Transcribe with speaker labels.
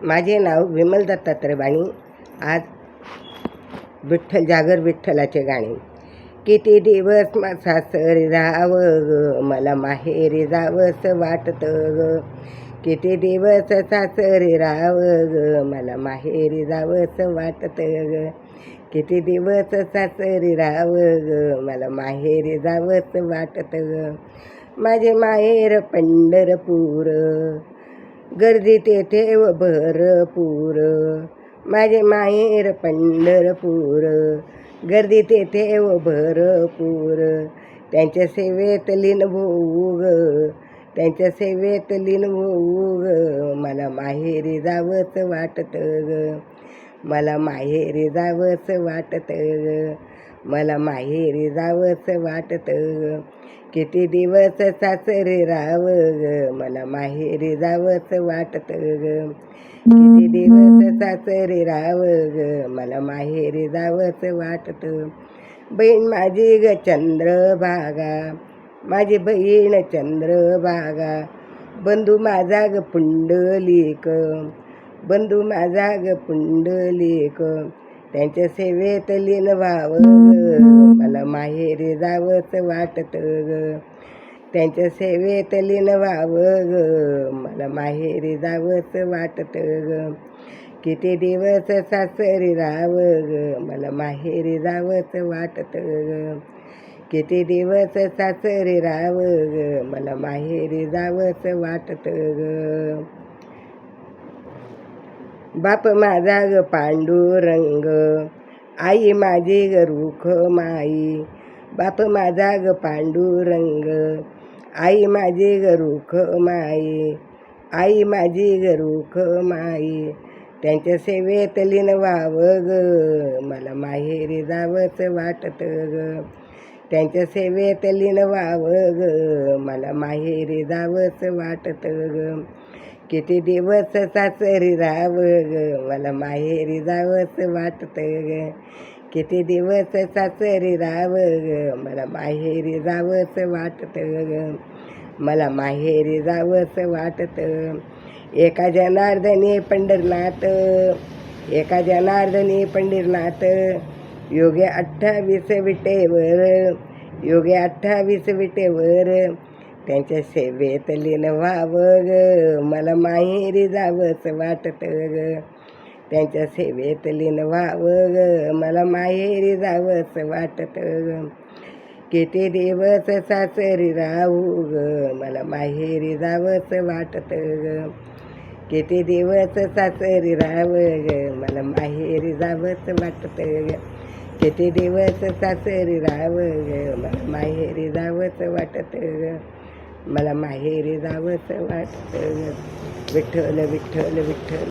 Speaker 1: माझे नाव विमल दत्तात्रय बाणी. आज जागर विठ्ठलाचे गाणे. किती दिवस सासरी राहावं ग, मला माहेरी जावंस वाटतं ग. किती दिवस सासरी राहावं ग, मला माहेरी जावंस वाटतं ग. किती दिवस सासरी राहावं ग, मला माहेरी जावंस वाटतं ग. माझे माहेर पंढरपूर, गर्दी तेथे भरपूर. माझे माहेर पंढरपूर, गर्दी तेथे भरपूर. त्यांच्या सेवेत लीन होऊ ग, त्यांच्या सेवेत लीन होऊ ग. मला माहेरी जावंच वाटतं ग, मला माहेरी जावंच वाटतं ग, मला माहेरी जावंच वाटतं ग. किती दिवस सासरी राहावं ग, मला माहेरी जावंच वाटतं ग. किती दिवस सासरी राहावं ग, मला माहेरी जावंच वाटतं. बहीण माझी ग चंद्रभागा, माझी बहीण चंद्रभागा. बंधू माझा ग पुंडलिक, बंधू माझा ग पुंडलिक. त्यांच्या सेवेत लीन व्हावं ग, मला माहेरी जावंच वाटतं ग. त्यांच्या सेवेत लीन व्हावं ग, मला माहेरी जावंच वाटतं ग. किती दिवस सासरी राहावं ग, मला माहेरी जावंच वाटतं ग. किती दिवस सासरी राहावं ग, मला माहेरी जावंच वाटतं ग. बाप माझा ग पांडुरंग, आई माझी ग रुखमाई. बाप माझा ग पांडुरंग, आई माझी ग रुखमाई. आई माझी ग रुखमाई. त्यांच्या सेवेत लीन व्हावं ग, मला माहेरी जावंच वाटतं ग. त्यांच्या सेवेत लीन व्हावं ग, मला माहेरी जावंच वाटतं ग. किती दिवस सासरी राहावं ग, मला माहेरी जावंच वाटतं ग. किती दिवस सासरी राहावं ग, मला माहेरी जावंच वाटतं ग, मला माहेरी जावंच वाटतं. एका जनार्दनी पंढरनाथ, एका जनार्दनी पंढरनाथ. योगे 28 विटेवर, योगे 28 विटेवर. त्यांच्या सेवेत लीन व्हावं ग, मला माहेरी जावंच वाटतं ग. त्यांच्या सेवेत लीन व्हावं ग, मला माहेरी जावंच वाटतं ग. किती दिवस सासरी राहू ग, मला माहेरी जावंच वाटतं ग. किती दिवस सासरी राहावं ग, मला माहेरी जावंच वाटतं ग. किती दिवस सासरी राहावं ग, मला माहेरी जावंच वाटतं ग, मला माहेरी जावंच वाटतं ग. विठ्ठल विठ्ठल विठ्ठल.